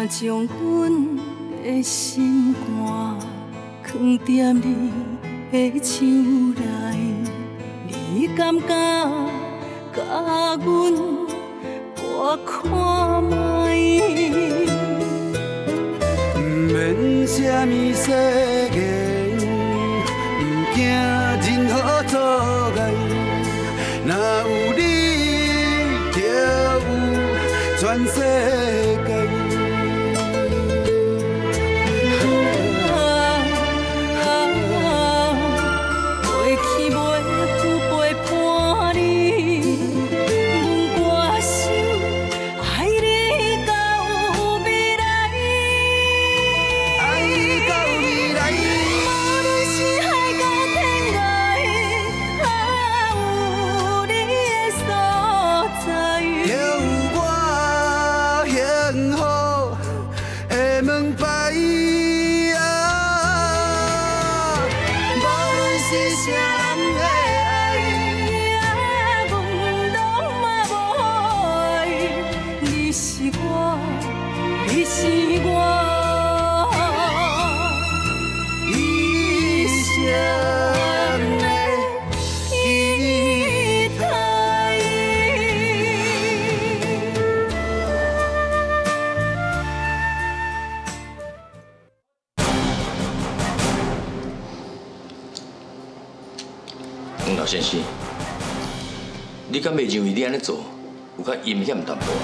将阮的心肝藏在你的手内，你敢甲阮拨看卖？免什么誓言，不惊任何阻碍，若有你，就有全世界。 老先生，你敢袂认为你安尼做有较阴险淡薄啊？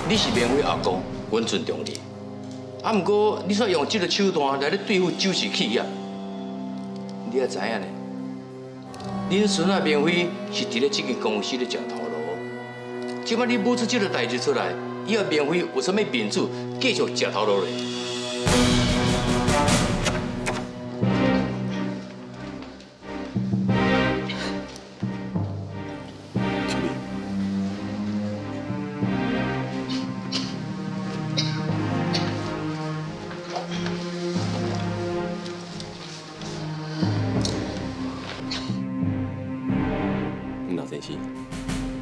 你是明辉阿公，阮尊重你。啊，不过你煞用这个手段来咧对付酒市企业，你也知影呢？恁孙仔明辉是伫咧这间公司咧食头路，即摆你舞出这个代志出来，以后明辉有啥物面子继续食头路咧？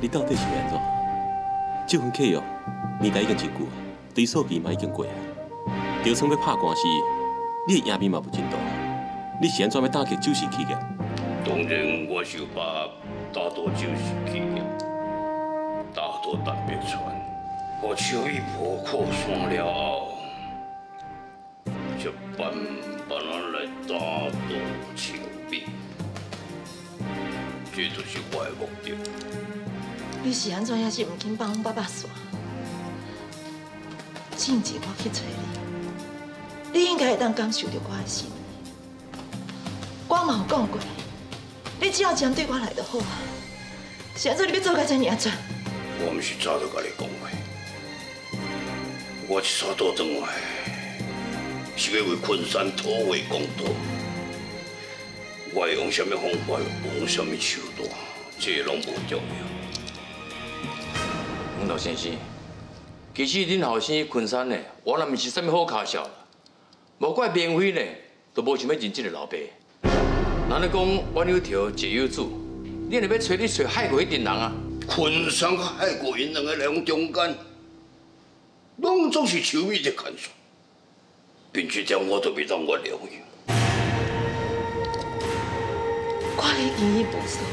你到底是安怎？这份契约年代已经真久啊，追溯期嘛已经过啊。就算要拍官司，你的赢面嘛不真大。你是安怎要打击酒市企业？当然，我是有把打倒酒市企业，打倒陈柏川，我手艺破靠山了后，就慢慢来打倒手艺。 这就是我的目的。你是安怎也是唔肯帮阮爸爸算？进前我去找你，你应该会当感受到我的心意。我嘛有讲过，你只要针对我来就好啊。是安怎你要做甲这尔绝？我毋是早就甲你讲过，我一沙倒转来，是要为昆山讨回公道。 我会用什么方法，用什么手段，这拢无重要。老先生，其实恁后生昆山呢，我若毋是啥物好卡笑啦，无怪明辉呢，都无想要认这个老爸。人咧讲冤有头，债有主，你若要找你找害过迄群人啊？昆山害过因两个人中间，拢总是手尾在看数，并且这我都袂当原谅伊。 我已经无所有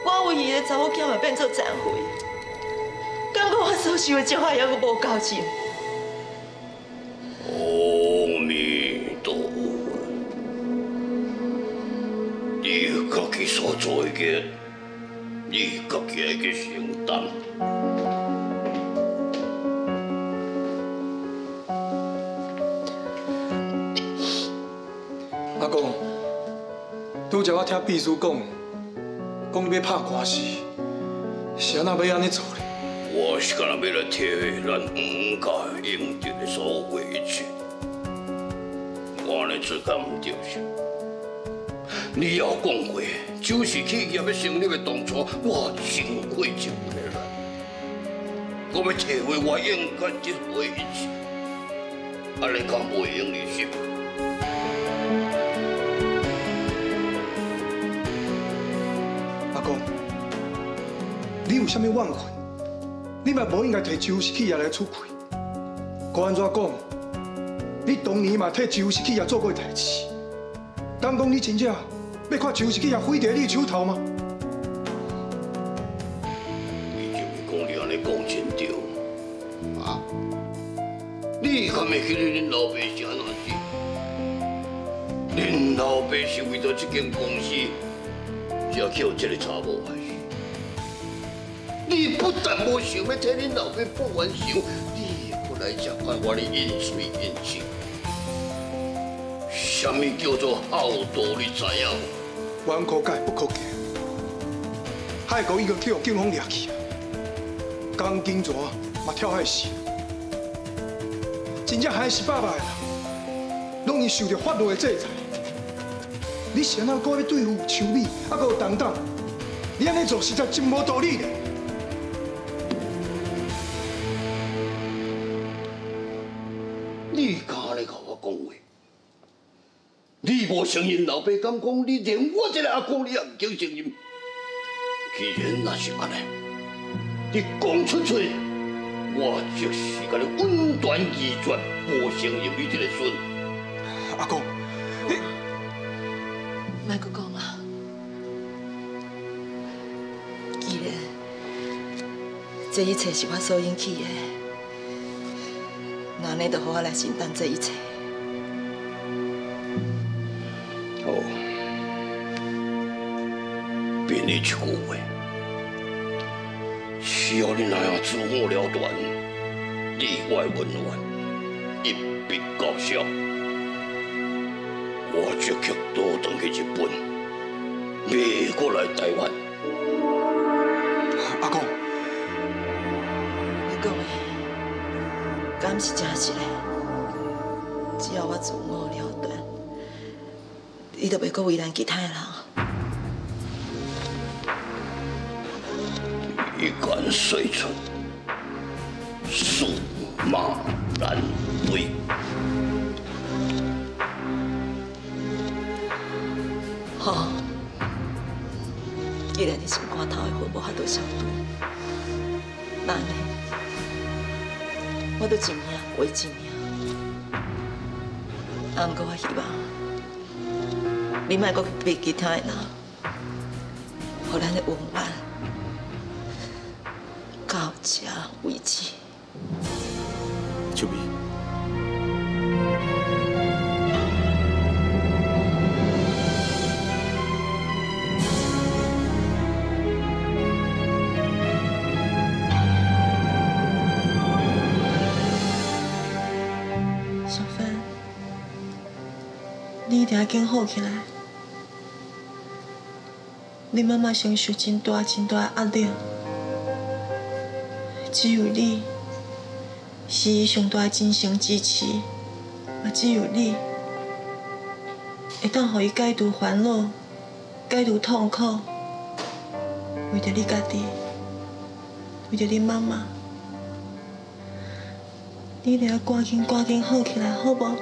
啊！我唯一的查某囝嘛变做残废，感觉我所受的情还还阁无够深。阿弥陀佛，你家己所做嘅，你家己爱去承担。阿公。 拄则我听秘书讲，你要拍官司，是安怎要安尼做咧？我是干那要来体会咱黄家应得的所有委屈，我安尼做敢唔对是？你也有讲过，就是企业要成立的当初，我真愧疚的啦。我要体会我应该的委屈，安尼敢袂用你是？ 你有啥物怨恨？你嘛无应该摕酒市企业来出气。该安怎讲？你当年嘛替周氏企业做过代志，敢讲你真正要看周氏企业毁在你手头吗？你就是讲你安尼讲真对，啊？你敢会记得恁老爸是安怎死？恁老爸是为着这间公司，才叫这个查某害死。你不但无想要替恁老爸报冤仇，你还来吃看我的饮水饮气。什么叫做好赌？你知影无？冤可解不可结，海狗已经去互警方掠去啊，江金泉嘛跳海死，真正害死爸爸的人，拢已受到法律的制裁。你是安怎搁要对付邱美，还搁有东东？你安尼做实在真无道理咧！你敢安尼甲我讲话？你无承认老爸敢讲，你连我这个阿公你也唔肯承认。既然那是安尼，你讲出嘴，我就是甲你稳断义绝，无承认你这个孙。阿公，你莫阁讲啊！既然这一切是我所引起的，那安尼就让我来承担这一切。好，凭你一句话，只要你那样自我了断，里外温暖，一笔勾销，我就极多回去日本，袂过来台湾。阿公，你讲的，敢是真实的？只要我自我了断，你就袂阁为难其他的人。一杆水出，驷马难追。好，既然你心肝头的火无法度消除，那呢，我就一命为一命。啊，不过我希望你莫阁去逼其他的人，互咱的温暖到这为止。秋美，小芬，你一定要更好起来。你妈妈承受真大的压力，只有你是伊上大的精神支持，嘛只有你会当予伊解除烦恼、解除痛苦。为着你家己，为着你妈妈，你一定要赶紧好起来，好无？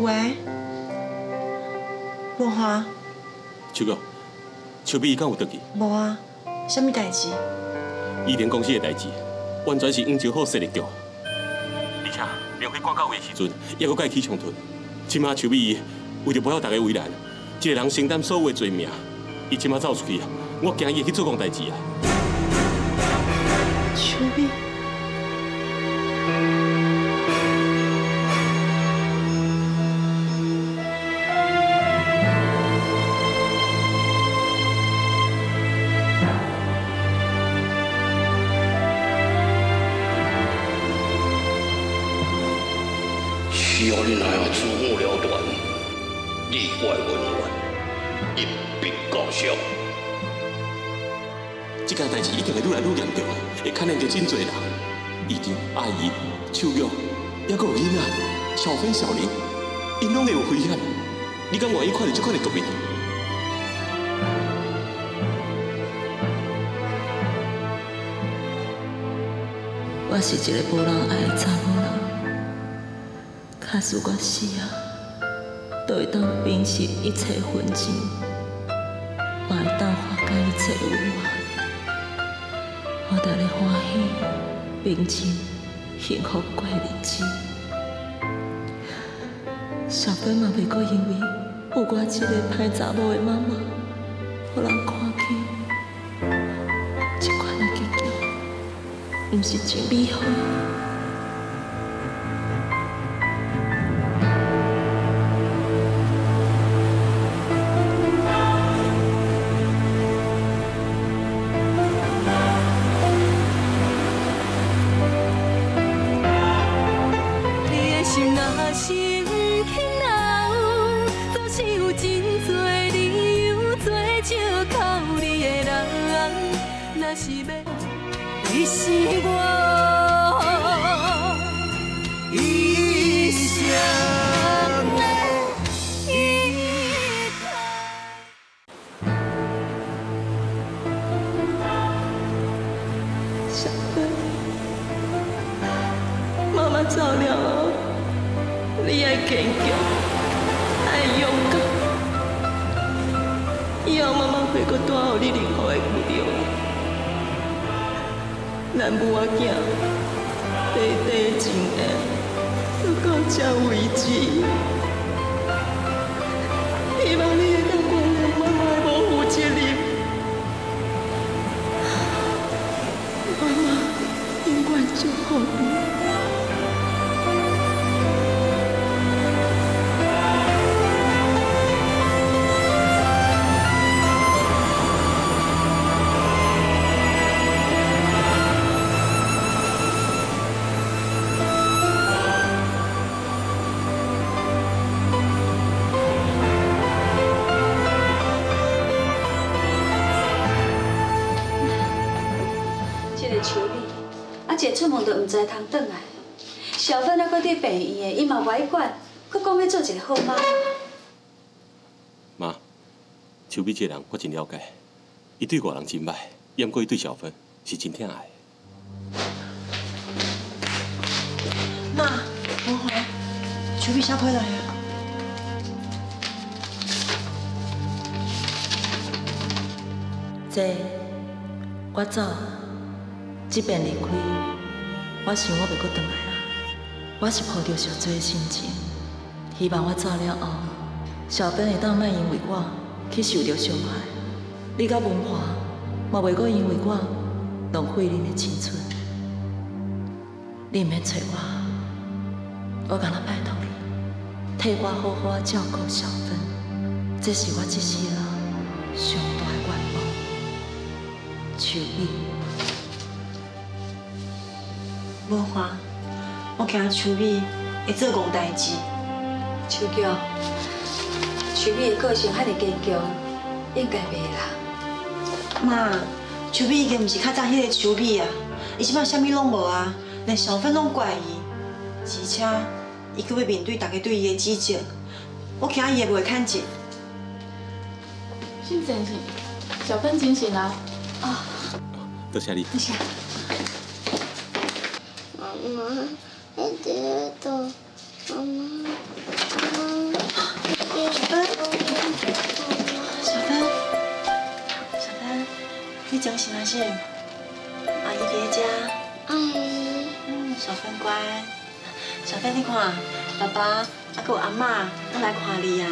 喂，无华。秋哥，秋美伊敢有倒去？无啊，什么代志？伊连公司的代志，完全是黄石好设立局。而且庙会赶到位的时阵，还阁甲伊起冲突。即马秋美伊为着保佑大家为难，一个人承担所有的罪名，伊即马走出去，我惊伊会去做戆代志啊！秋美。只要你那样自我了断，里外温暖，一笔勾销。这件代志一定会愈来愈严重，会牵连到真侪人。姨丈、阿姨、秋玉，还阁有囡仔、小芬、小玲，因拢会有危险。你敢愿意看到这款的局面？我是一个无人爱的查某人，假使我死啊，都会当平息一切纷争，嘛会当化解一切无奈。我带你欢喜、平静、幸福过日子。小芬嘛袂阁因为有我这个歹查某的妈妈，互人看起这款的结局，毋是真美好。你是我一生的依靠。小芬，妈妈走了后，你要坚强，要勇敢。以后妈妈会阁带予你任何的力量。咱母仔囝短短情缘，就到这为止。希望你会当原谅妈妈的无负责任。妈妈永远祝福你。一出门就唔知通转来，小芬还搁对病院的，伊嘛不爱管，搁讲要做一个好妈。妈，秋美这个人我真了解，伊对外人真歹，也毋过伊对小芬是真疼爱。妈，文华，秋美啥回来啊？姐，我走，即便离开。我想我袂阁回来啊！我是抱着上多的心情，希望我走了后，小芬会当莫因为我去受到伤害。你甲文华嘛袂阁因为我浪费恁的青春。你免找我敢若拜托你，替我好好啊照顾小芬，这是我这世人上大的愿望。秋美。文华，我惊秋美会做戆代志。秋娇，秋美的个性遐尼坚强，应该袂啦。妈，秋美已经毋是较早迄个秋美啊，伊即摆啥物拢无啊，连小芬拢怪伊，而且伊阁要面对大家对伊的指责，我惊伊会袂看紧。姓郑是小芬清醒啊！啊，多谢你。多谢。妈妈，你知道，妈妈，小芬，小芬，你정신啊先，阿姨在家。阿姨。小芬乖。小芬，你看，爸爸啊，还有阿嬷都来看你啊，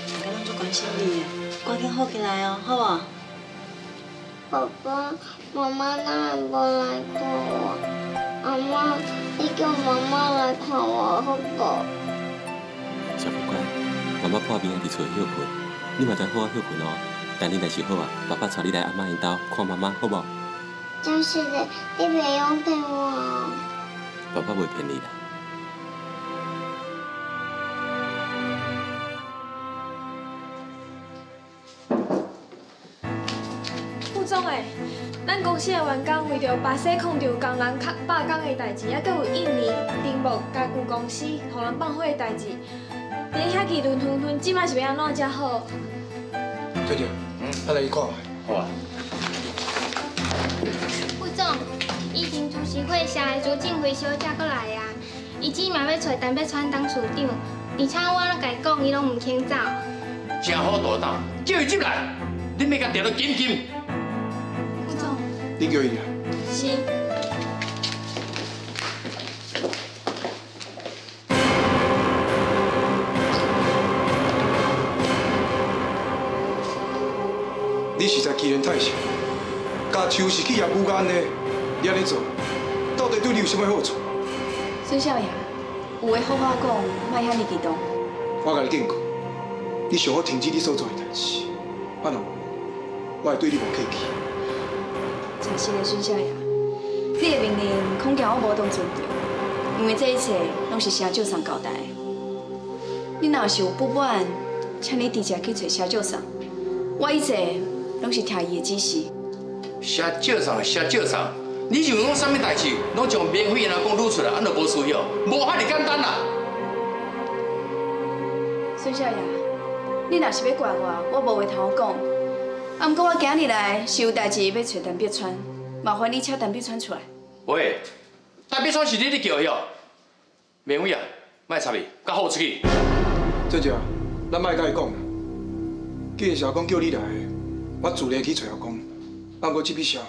大家拢足关心你的，赶紧好起来哦，好无？爸爸、妈妈当然不来看我。阿妈，你叫妈妈来看我好不好？小芬乖，妈妈破病伫厝休困，你嘛知好好休困哦。等你来是好啊，爸爸带你来阿妈因兜看妈妈，好不好？真是的，你袂用骗我哦。爸爸袂骗你啦。副总诶。咱公司的员工为着巴西控着工人罢工的代志，还佫有印尼铃木家具公司互人放火的代志，连遐议论纷纷，即摆是要安怎才好？对对，咱来去看。好啊。副总，以前主席会社的资金回收才过来啊，伊即嘛要找陈柏川当处长，而且我甲伊讲，伊拢唔肯走。真好大胆，叫伊进来，你咪甲调到紧紧。副总，你叫伊来。是。你实在欺人太甚，甲邱氏企业骨干呢，你安尼做，到底对你有啥物好处？孙少爷，有话好好讲，莫遐尼激动。我甲你警告，你上好停止你所做的代志，啊若无，我会对你无客气。真是的，孙少爷，你的命令恐惊我无当遵照，因为这一切拢是社长上交代的。你若是有不满，请你直接去找社长上，我一切拢是听伊的指示。社长上，你认为我啥物代志，拢将免费人讲撸出来，安就无需要，无遐尼简单啦。孙少爷，你若是要怪我无话通讲。啊，不过我今日来是有代志要找陈碧川，麻烦你请陈碧川出来。喂，陈碧川是你咧叫哟？免费啊，莫插伊，甲好出去。这只，咱莫甲伊讲啦。既然社工叫你来，我自然去找社工。啊，不过这笔账，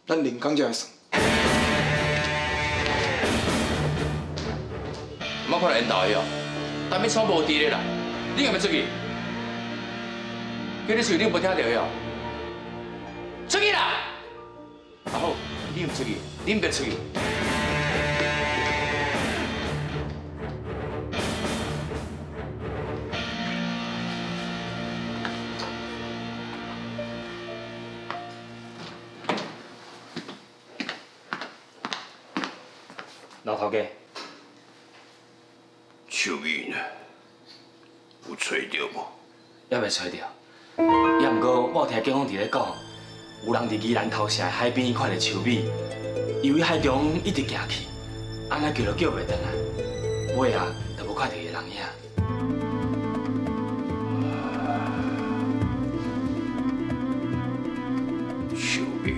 咱另讲才会算。莫看来因兜的哟，陈碧川无伫咧啦，你敢要出去？叫你出去，你无听到哟？出去啦！啊好，你唔出去，你唔别出去。老头家，手艺呢？有找到无？还未找到。也毋过，我有听警方伫咧讲，有人伫宜兰头城海边看到秋米，由于海中一直行去，安尼叫都叫袂转来，尾啊，就无看到伊的人影。秋米，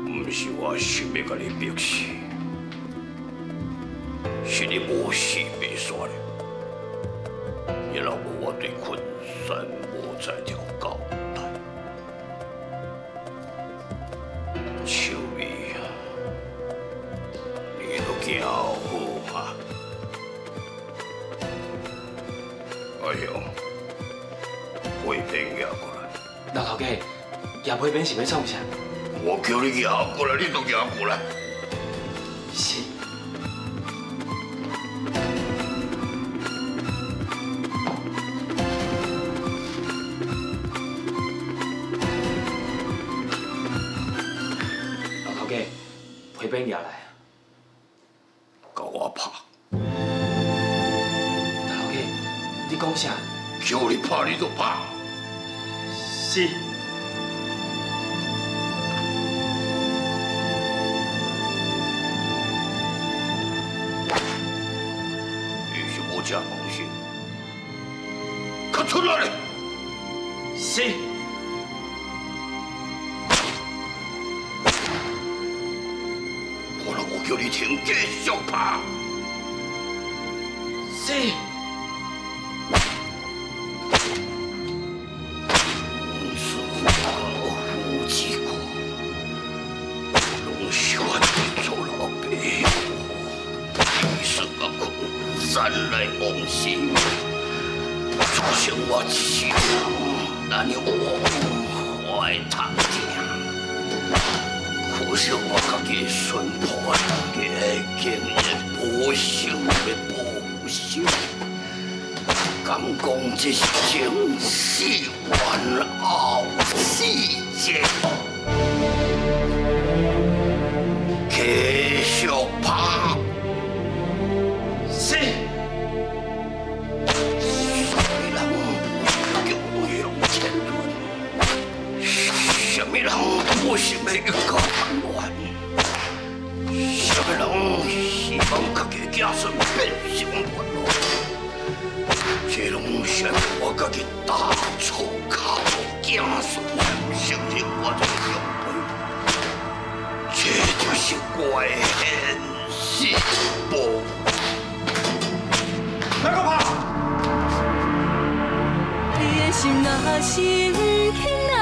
毋是我想要甲你逼死，是你无死袂煞了。你若无我对昆山无再条交代，秋米啊，你都惊好吗？哎呦，回边压过来！老头家，叶尾边是要创啥？我叫你压过来，你都压过来。是。回边也来，甲我拍！大老爷，你讲啥？叫你拍你就拍。是。你是无假东西，快出来！是。我叫你停，继续拍。是。是我夫妻过，拢是我对做老爸，你是我昆山来往事，造成我一世人难以忘怀他定。可惜我家己孙婆的经验无想的无心，敢讲这是情死冤后死结，继续拍。是。什么人不是要一个叛乱？什么人希望家己子孙变成叛乱？这拢是我家己大错卡子孙承认我的后辈，这就是我的现世报。哪个拍？你的心若是不肯留，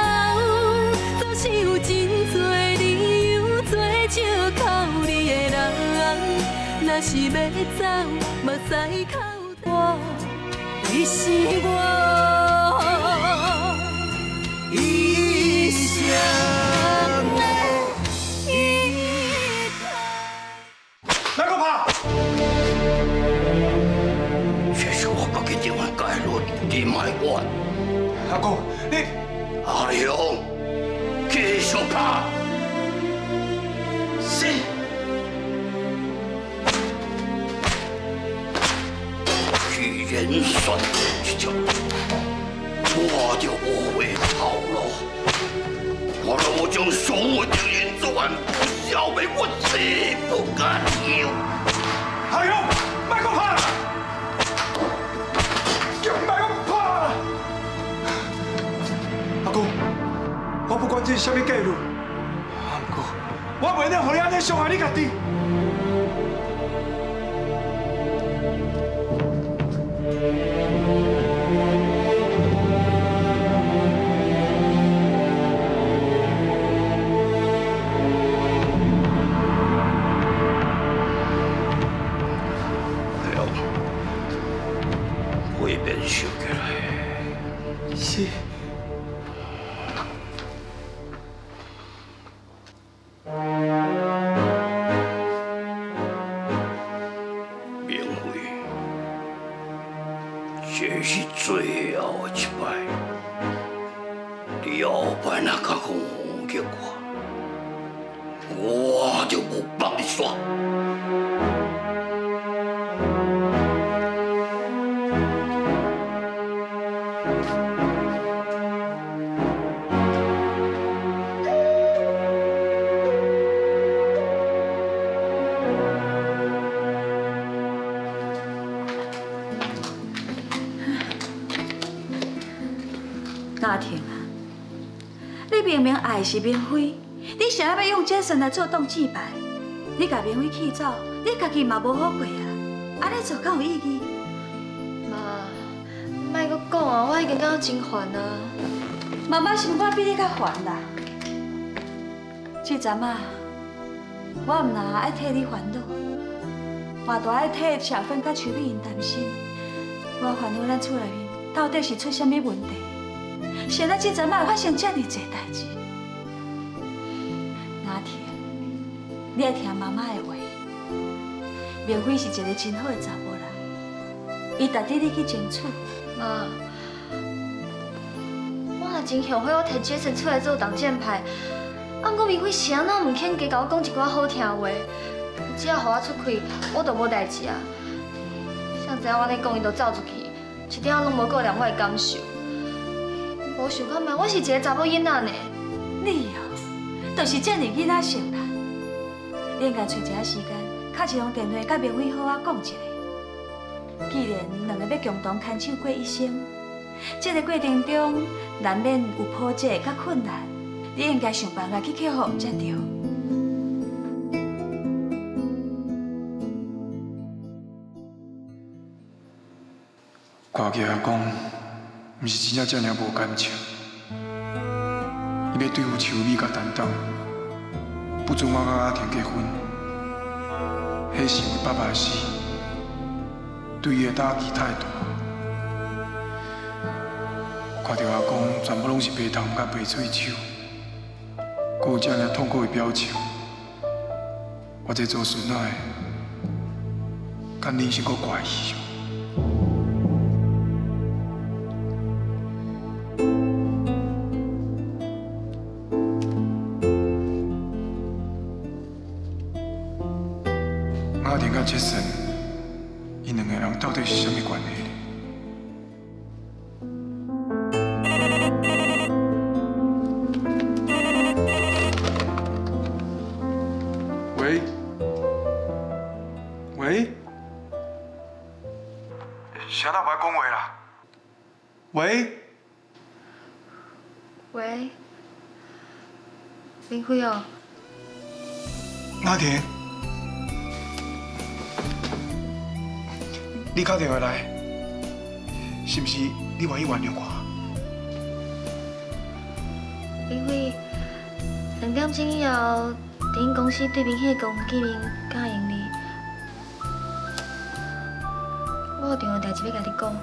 总是有真多理由做借口。你的人，若是要走，目屎口大，你是我一生的依靠。哪个拍？这是我家己定的界律，你莫管。阿公，你阿雄，继续拍。是。既然选这条路，我就无回头路。我若无将所有敌人全部消灭，我誓不甘休。阿雄，莫搁拍！叫莫搁拍！阿公，我不管这是什么计律，不过我袂能让你安尼伤害你家己。会变收起来。是。明辉，这是最后的一摆，你后摆若敢讲忘记我就无放你煞。那天啊，你明明爱是明辉，你想要用这身来做挡箭牌，你甲明辉气走，你家己嘛无好过啊，安尼做敢有意义？妈，莫阁讲啊，我已经感觉真烦啊。妈妈心肝比你较烦啦。这阵啊，我唔但爱替你烦恼，嘛都爱替小芬甲邱美英担心。我烦恼咱厝内面到底是出啥物问题？谁知这阵会发生这么多代志？那天，你爱听妈妈的话。明辉是一个真好的查某人，伊值得你去争取。妈，我也真后悔我摕Jason出来做挡箭牌，啊，不过明辉是安怎唔肯加甲我讲一寡好听的话，只要互我出去，我就无代志啊。谁知我安尼讲，伊就走出去，一点仔拢无顾量我的感受。无想看嘛，我是一个查某囡仔呢。你哦，就是这么囡仔性啦。你应该找一下时间，敲一通电话，甲明辉好好讲一下。既然两个要共同牵手过一生，这个过程中难免有波折甲困难，你应该想办法去克服才对。看起来讲，毋是真正这尔无感情。伊要对付秋美甲担当，不准我甲阿婷结婚，迄是因为爸爸的死，对伊的打击太大。看到阿公全部拢是白头甲白喙手，阁有这尔痛苦的表情，我这做孙仔的，敢人生阁怪异。阿婷甲杰森，因两个人到底是啥物关系？喂，喂，谁那无爱讲话啦？喂，喂，明辉哦，阿婷。你打电话来，是不是你愿意原谅我？因为2点钟以后，伫因公司对面迄个公见面甲用你，我有重要代志要甲你讲。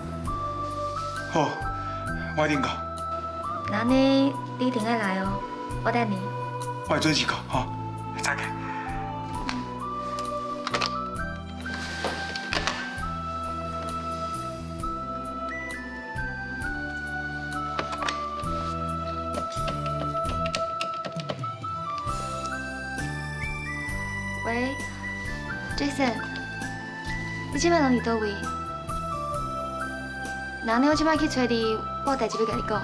好，我一定到。那安尼你一定爱来哦，我等你。我会准时到，吼，再见。喂 ，Jason， 你即摆人伫倒位？那安尼我即摆去找你，我有代志要甲你讲。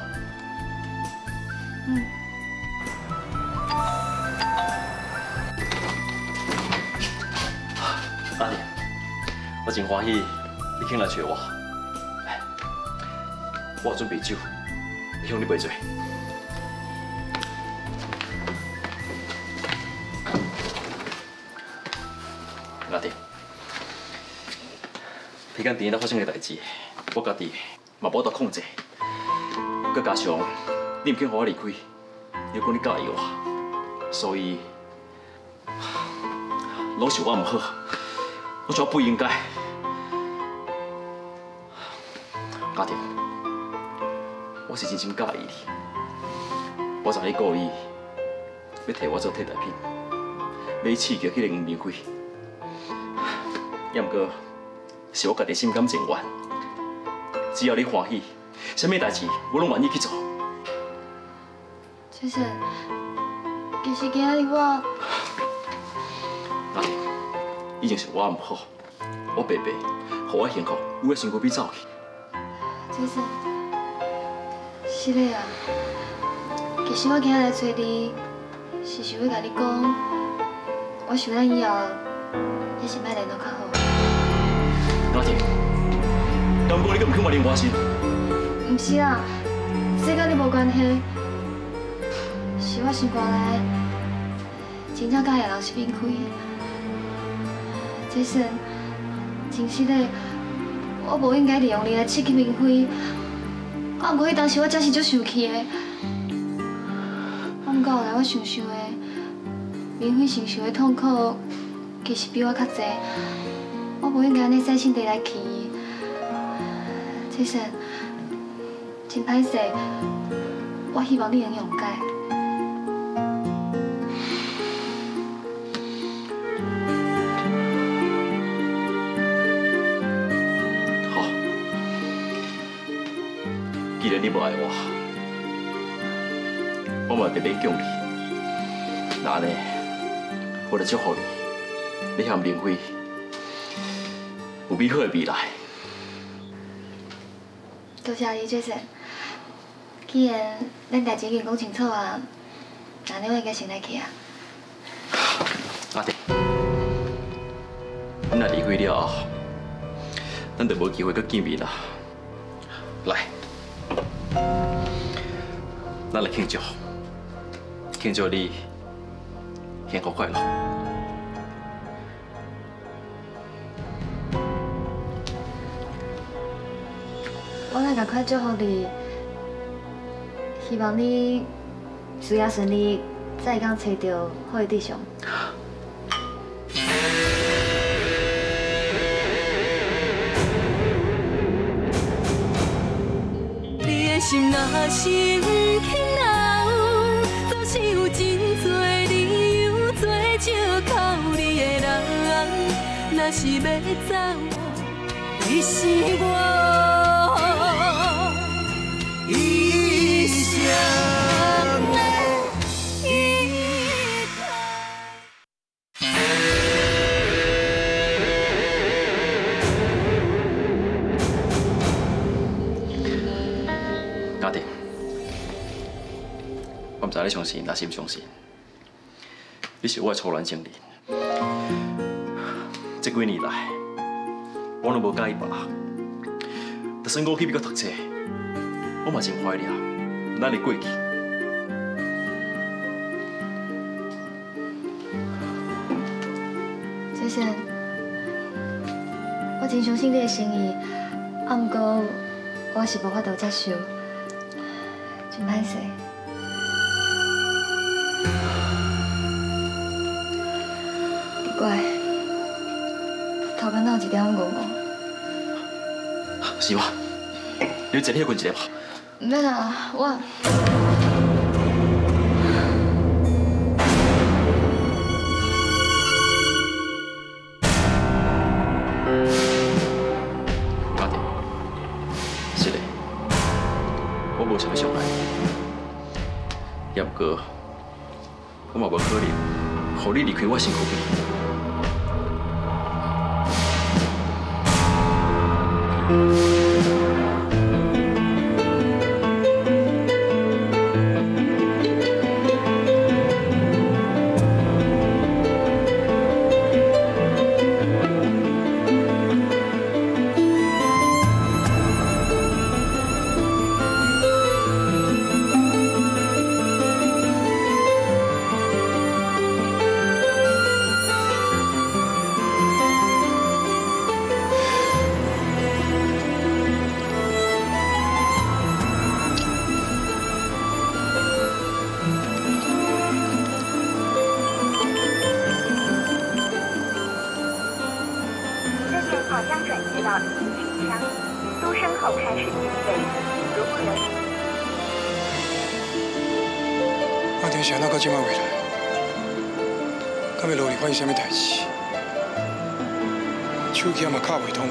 阿莲，我真欢喜你肯来找我。我有准备酒，要向你赔罪。阿莲，彼间店内发生的代志，我家己嘛无法度控制，佮加上你唔肯让我离开，又讲你介意我，所以拢是我唔好。 我觉得不应该，家庭，我是真心介意你。我知你故意要摕我做替代品，要刺激迄个黄明辉。也毋过，是我家己心甘情愿。只要你欢喜，啥物代志我拢愿意去做。先生，其实今日我。 已经是我唔好，我白白，互我幸福，有个身躯边走去。Jason，是嘞啊。其实我今日来找你，是想要甲你讲，我想咱以后还是莫联络较好。阿婷，敢讲你阁唔肯原谅我先？唔是啦，这甲你无关系，是我心肝内真正介意人是明辉。 Jason， 真实的，我无应该利用你来刺激明辉。不过迄当时我真是足生气的。不过后来我想想的，明辉承受的痛苦其实比我较济。我无应该安尼使心地来气伊。Jason， 真歹势，我希望你能谅解。 既然你无爱我，我嘛特别奖你。那安尼，我就祝福你，你和明辉有美好的未来。多谢你，Jason。既然咱代志已经讲清楚啊，那你我应该先来去啊。阿弟，咱若离开了后，咱就无机会再见面啦。来。 咱来庆祝，庆祝你幸福快乐。我来赶快祝福你，希望你事业顺利，再讲找到好的对象。你的心若是不肯留，总是有真多理由做借口。你的人若是要走，你是我一生的依靠。家庭，我唔知你相信还是唔相信，你是我的初恋情人。这几年来，我拢无介意别人，就算我去美国读册，我嘛真怀念咱的过去。Jason，我我真相信你的心意，啊，不过我是无法度接受，真歹势。奇怪，头壳哪有一点懵懵？是我，你坐遐困一下吧。唔免啦，我。无啥物伤害，也毋过，我嘛无可能，互你离开我身躯边。阿田是安怎到即摆回来？敢要落里发生啥物代志？手机也嘛敲袂通。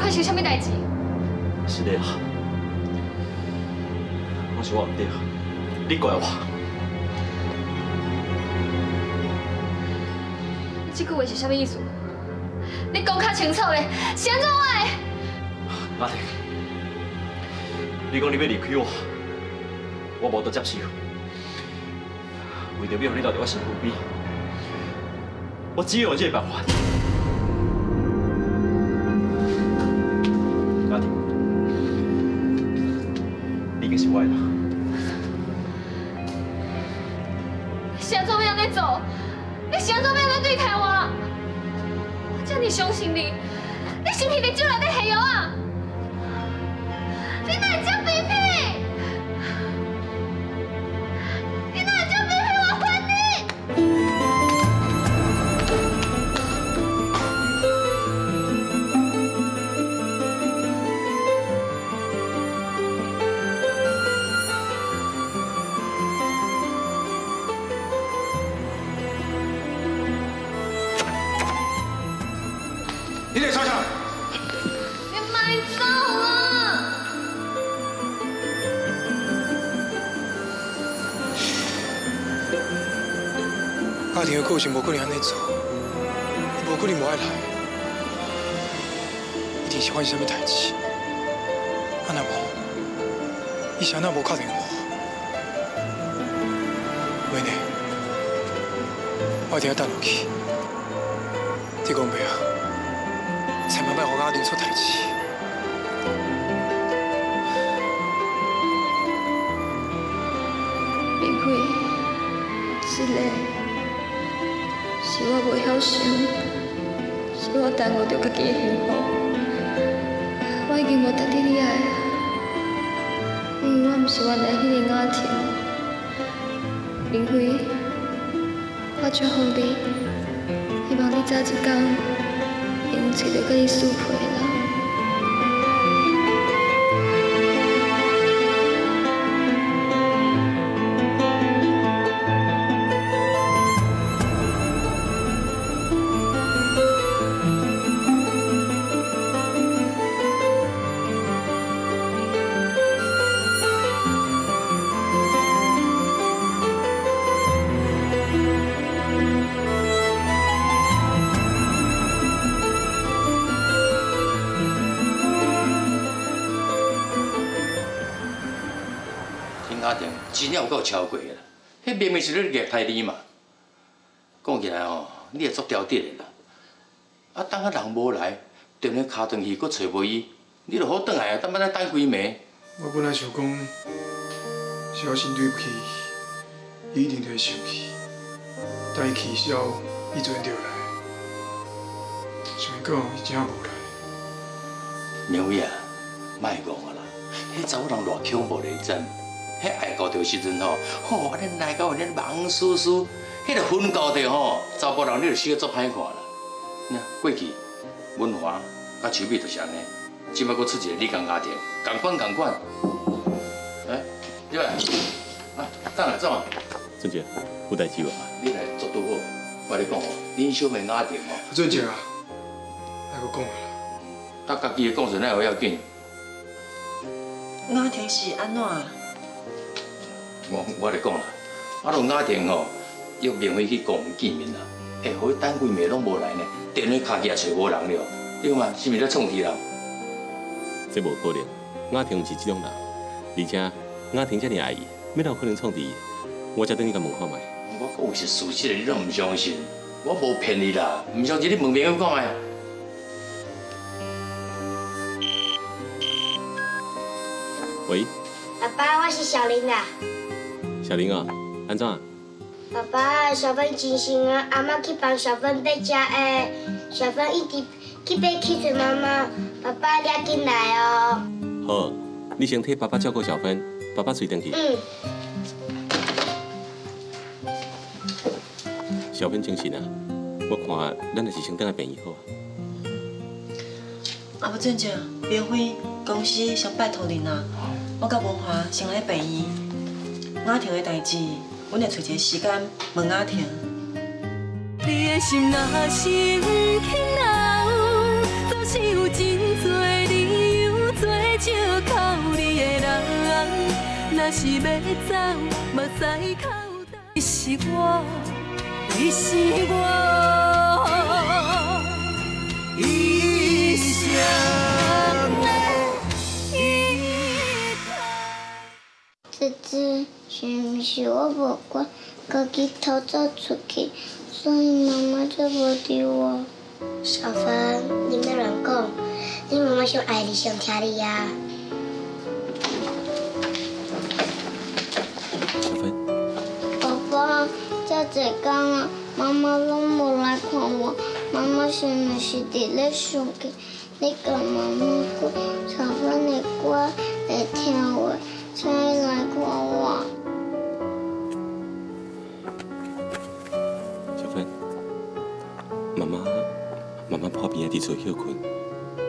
是啥物代志？是你啊，我是我唔对，你怪我。你这句话是啥物意思？你讲较清楚嘞，是安怎我的？阿婷，你讲你要离开我，我无得接受。为着要让你留在我身躯边，我只有用这个办法。 是我啦！是安怎要安尼做？你是安怎要安尼对待我？我这么相信你，你是不是伫酒内底下药啊？你哪会这么卑鄙？你哪会这么卑鄙？我恨你！ 你得吵啥？你卖走啊！家庭的个性无可能安尼做，伊无可能无爱来，一定是发生啥物代志。啊那无，伊是安那无敲电话？妹呢？我一定要等落去。你讲袂啊？ 千万别让阿玲出代志。林辉，是嘞，是我袂晓想，是我耽误着家己的幸福。我已经无值得你爱啊，因为我毋是原来迄个雅婷。林辉，我祝福你，希望你早一天。 用找到跟你适配的人。家庭真正有够超过啦，迄明明是咧虐待你嘛。讲起来吼，你会足刁滴的啦。啊，等下人无来，踮咧骹转去，搁找无伊，你就好转来啊，等要来等几暝。我本来想讲，小新对不起，伊一定会生气，但伊气消，伊阵就来。想讲伊真无来。明伟啊，莫讲啊啦，迄查某人偌恐怖咧真，迄爱交着时阵吼，恁来到恁忙叔叔，迄个昏交着吼，查甫人你就死得足歹看啦。那过去文华甲秋美就是安尼，即摆搁出一个李工家庭，共款。哎，入来，啊，走来走啊。俊杰，有代志无？你来做拄好，我咧讲哦，恁小妹家庭哦。俊杰啊，爱搁讲啊。甲家己的讲出来有要紧。雅婷是安怎？我咧讲啦，啊，拢雅婷吼，约明辉去公园见面啦，会互伊等几暝拢无来呢，踮咧骹墘也找无人了，对嘛？是毋是咧创气人？这无可能，雅婷毋是这种人，而且雅婷遮尔爱伊，要哪有可能创治？我才等你甲问看卖。我讲是事实，你拢唔相信，我无骗你啦，唔相信你问明辉看卖。喂，爸爸，我是小玲啊。小玲啊，安怎？爸爸，小芬真心啊，阿妈去帮小芬买食的，小芬一直去买去找妈妈。爸爸，你要紧来哦。好，你先替爸爸照顾小芬，爸爸随转去。小芬精神啊，我看咱就是先等下便宜好啊。啊，不正经，明辉公司想拜托恁啊，我甲文华先来病院。雅婷的代志，阮会找一个时间问雅婷。你的心若是不肯留，总是有真多理由做借口你的人。若是要走，目屎口袋。你是我，你是我，一生的依靠。姐姐，是毋是我无乖，家己偷走出去，所以妈妈才无丢我？小芬，你莫乱讲，你妈妈上爱你，上疼你呀。小芬，爸爸，遮济天啊，妈妈拢无来看我，妈妈是毋是伫咧生气？你甲妈妈讲，小芬会乖，会听话。才来看我。小芬，妈妈破病伫厝休困，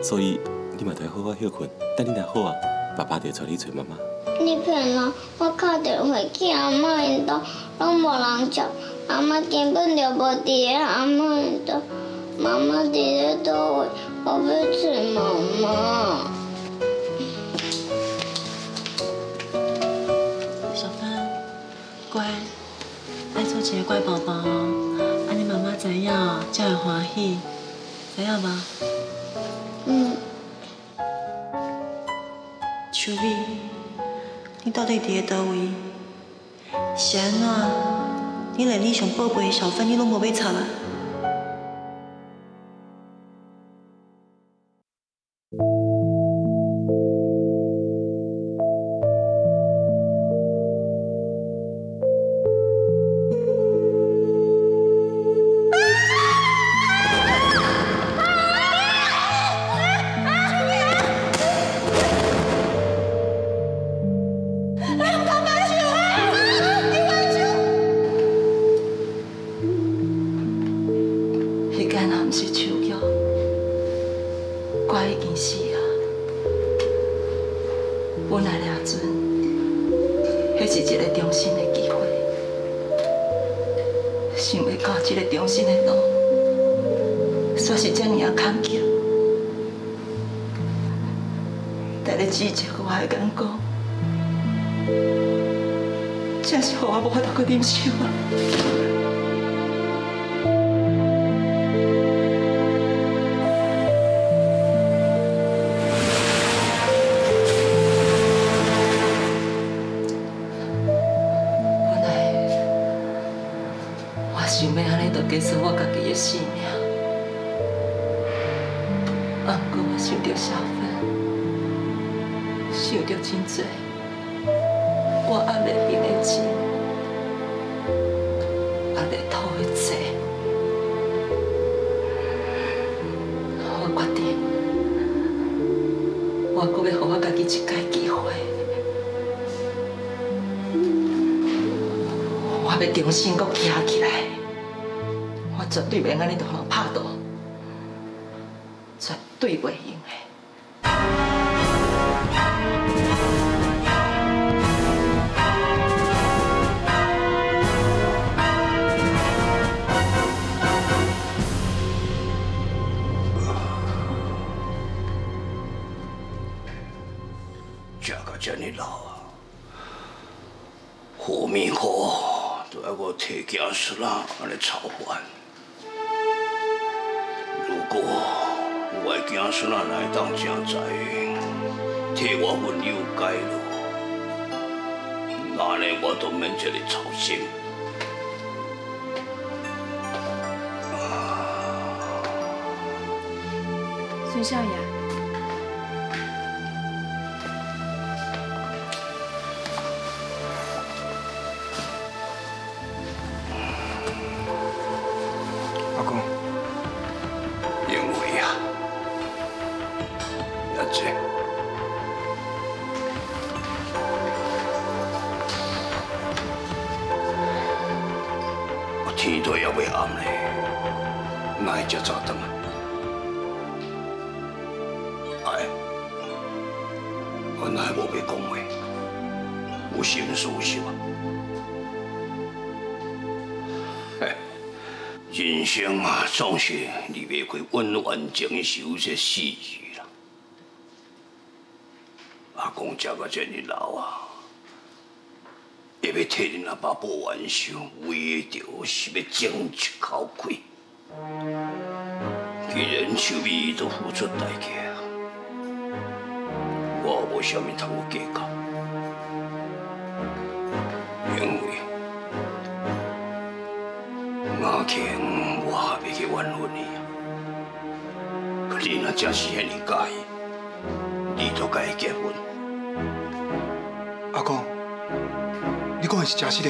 所以你嘛得好好休困。等你若好啊，爸爸就带你找妈妈。你骗我！我打电话去阿妈因兜，拢无人接，阿妈根本就无伫咧阿妈因兜。妈妈伫咧倒位？我要找妈妈。乖，爱做一个乖宝宝，安尼妈妈知影才会欢喜，知影无？秋美，你到底伫咧倒位？是安怎？你连你上宝贝的小芬你拢无要插啊？真是让我无法度去忍受啊！啊，不过我想到小芬，想到真多，我压袂平的情，压袂透的债，我决定，我阁要给我家己一次机会，我要重新阁行起来，我绝对袂安尼就互人拍倒。 绝对袂用的。食到这么老啊，好面好，都要我替囝孙仔安尼操烦。如果 我的囝孙仔来当正在替我温柔解路，那呢我都免这里操心。孙少爷，阿公，因为啊。 姐，我天都要要暗嘞，哪会这早回啊？哎，我哪会无要讲话？有心事有想啊？嘿，人生啊，总是离袂开温婉情深这四字。 阿公食到这么老啊，也要替恁阿爸报冤仇，为着是要争一口气。既然秋美都付出代价，我无啥物通有计较，因为阿庆我还要去挽回你啊。可你若真是遐尼介意，你就该结婚。 阿公，你讲的是真实的？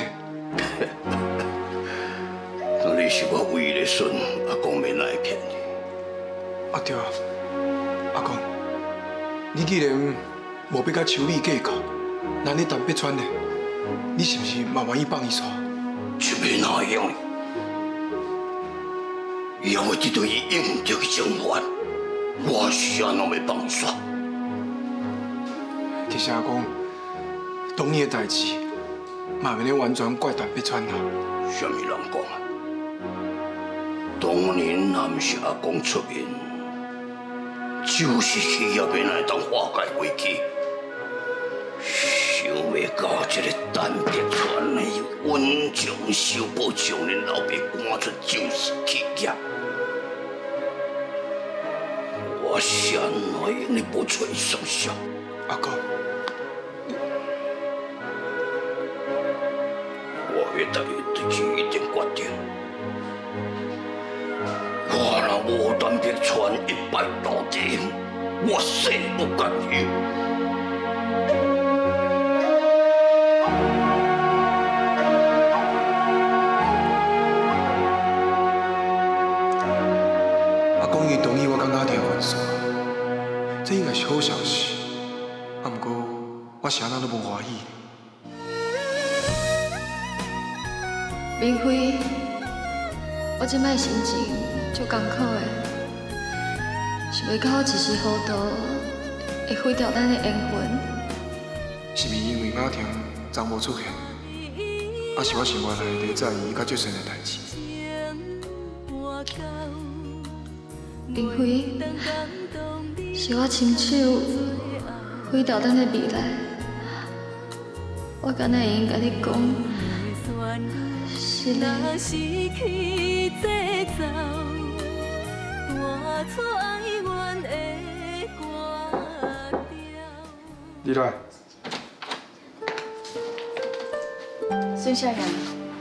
那你是我唯一的孙，阿公免来骗你。啊对啊，阿公，你既然无要甲秋美计较，那你陈碧川呢？你是不是嘛愿意放伊煞？秋美哪会用？伊要为这对伊应着去惩罚，我是安怎要放伊煞？其实阿公。 当年的代志，嘛免咧完全怪陈碧川啦。什么人讲啊？当年若不是阿公出面，就是企业要来当化解危机。想要到这个陈碧川呢，温情修补将恁老爸赶出就是企业，我是安怎用你不出想象？阿公。 我答应对起一定决定。我若无陈碧川一败涂地，我誓不甘休。阿公伊同意我跟家庭分手，这应该是好消息。啊，不过我是安怎都无欢喜。 明辉，我即摆心情足艰苦的，是袂到一时糊涂，会毁掉咱的缘分。是毋是因为雅婷昨无出现，还是我生活内底在意甲最深的代志？明辉，是我亲手毁掉咱的未来。我敢若会用甲你讲。 是你。你来。孙少爷，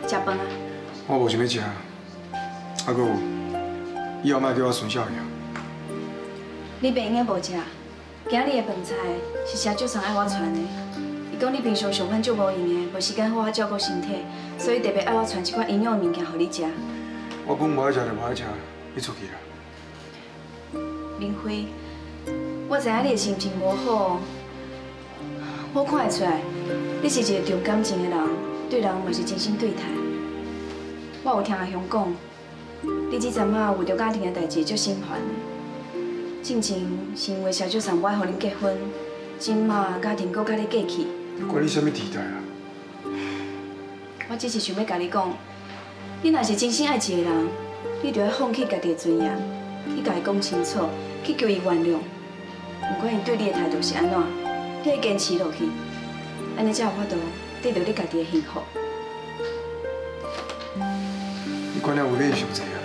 食饭啊？我无想要食，啊，搁有，以后莫叫我孙少爷。你爸应该无食，今日的饭菜是车酒厂爱我传的。伊讲你平常上班足无闲的，无时间好好照顾身体，所以特别爱我传一款营养的物件互你食。我本无爱食就无爱食，你出去啦。明辉，我知影你的心情无好，我看会出来，你是一个重感情的人，对人嘛是真心对待。我有听阿雄讲，你这阵仔为着家庭的代志足心烦的。进前是因为车酒厂不爱互恁结婚，今嘛家庭搁甲你过去。关你什么地带啊？我只是想要甲你讲，你若是真心爱一个人，你就要放弃家己的尊严，去甲伊讲清楚，去求伊原谅。不管伊对你的态度是安怎，你要坚持落去，安尼才有法度得到你家己的幸福。你管了有理伤济啊！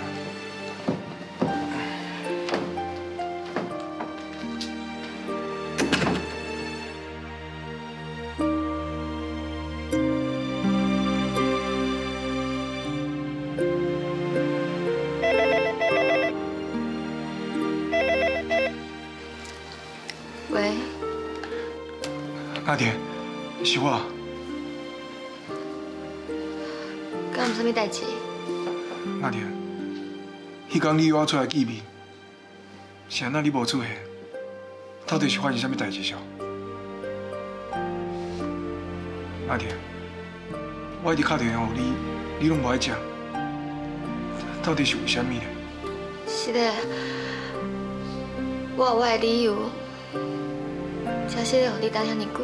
喂，阿田，是我。敢有啥物代志？阿田，迄天你约我出来见面，是安那你无出现，到底是发生啥物代志上？阿田，我一直打电话给你，你拢无爱接，到底是为虾米呢？是的，我有我的理由，才说让你等遐尼久。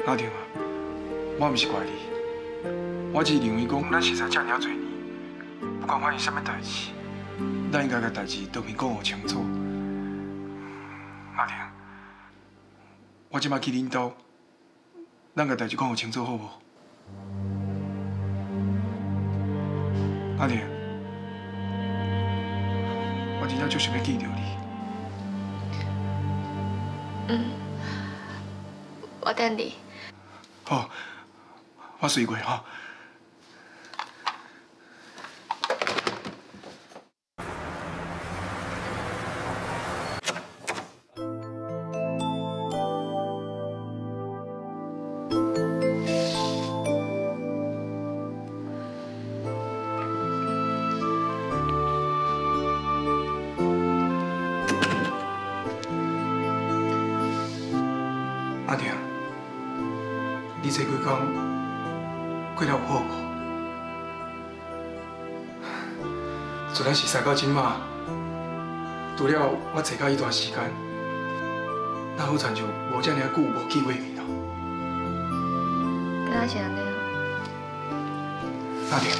阿田啊，我毋是怪你，我只是认为讲，咱熟识遮尔多年，不管发生啥物代志，咱应该甲代志当面讲互清楚。阿田，我即摆去恁兜，咱甲代志讲互清楚好无？阿田，我真正足想要见着你。我等你。好，我随过吼。阿婷，你这几天过了有好无？自咱是生到今嘛，除了我坐到一段时间，哪好亲像无遮尔久无见过面咯？敢若是安尼哦。阿婷，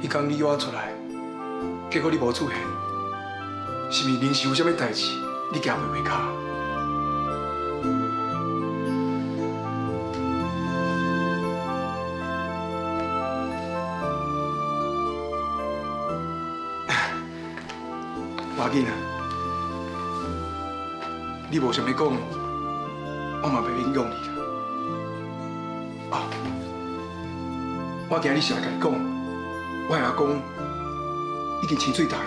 迄天你约我出来，结果你无出现，是毋是临时有啥物代志，你行袂回卡？无要紧啊，你无想要讲，我嘛袂勉强你啦。啊，我今日是来甲你讲，我的阿公已经清水答应，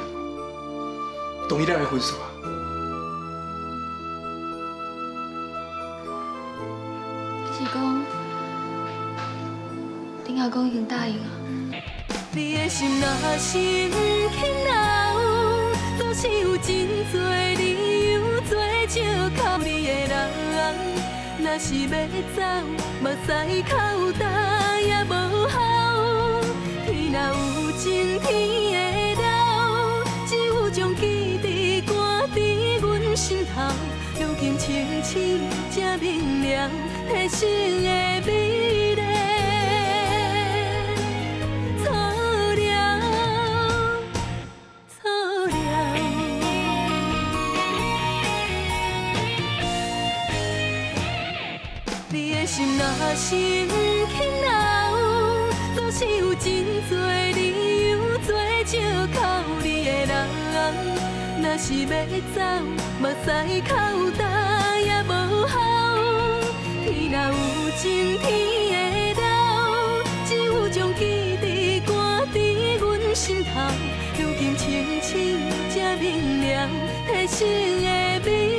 同意咱的婚事啊。你是讲，恁阿公已经答应啊？你的心若是不肯留，总是有真多理由做借靠你的人。若是要走，目屎口干也无效。天若有情，天会留，只有将记忆赶伫阮心头。如今清醒才明了，提醒的美丽。心若是不肯留，总是有真多理由做借靠你的人。若是要走，目屎口干也无效。天若有情，天会留，只有将记忆赶伫阮心头。如今清醒才明了。牺牲的美。